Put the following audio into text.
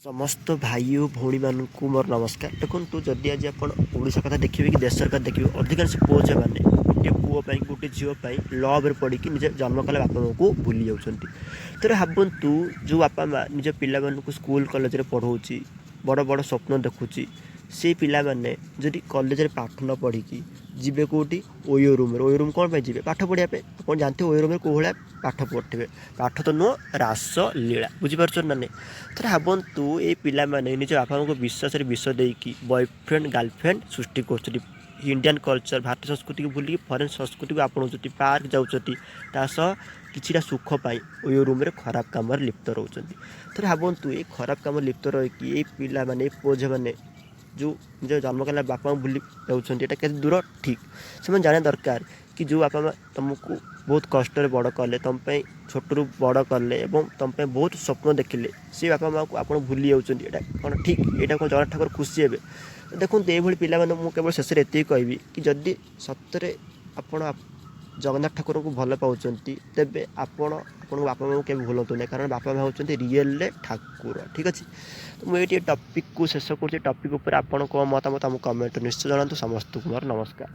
समस्त भाई और भौणी मानू मोर नमस्कार। देखो जदि आज आप ओडिशा कथा देखिए कि देश कथा देखिए अधिकांश पुओ झील मैंने गोटे पुओ गोटे झील लव्रे पड़ी निज जन्म कला बापा माँ को भूली जाऊँच। तो भावतु जो बापा माँ निज पिला स्कूल कॉलेज में पढ़ाऊँगी बड़ बड़ स्वप्न देखुची से पिला माने जदि कॉलेज पाठ न पढ़ी जीवे कौटी ओयो रूम कौन पे जी पाठ पढ़ाई आप जानते ओयो रूम कौ भाया पाठ पढ़े पाठ तो नुह रास लीला बुझीपार ना नहीं। तो भावतु ये पिला माने निज बापा माँ को विश्वास विष देकी बॉयफ्रेंड गर्लफ्रेंड सृष्टि कर इंडियन कल्चर भारतीय संस्कृति को भूलिक फरेन संस्कृति को आपणाऊँच पार्क जाऊँच किसी सुख पाई ओयो रूम खराब कम लिप्त रोच। तो भावतु ये खराब कम लिप्त रही ये पिला माने पुओ झील मैंने जो निज जन्म कला बापा माँ भूली जाऊँच ये कैसे दूर ठीक से जाना दरकार कि जो बापा माँ तुमको बहुत कष्ट बड़ कले तुम छोटू बड़ कले तुम बहुत स्वप्न देखिले से बापा माँ को आप भूली जाऊँच कौन ठीक यहाँ कौन जगन्नाथ ठाकुर खुशी हे। देखो ये पिला केवल शेष में एति कहि कि जदि सतरे आप जगन्नाथ ठाकुर को भल पाँच तेरे आपण बापा माँ को भूलतु ना कारण बापा माँ होती रियल ठाकुर ठीक अच्छे। तो मुझे टॉपिक को शेष कर टॉपिक उपर आपण मतामत आम कमेंट निश्चय जनातु। समस्त कुमार नमस्कार।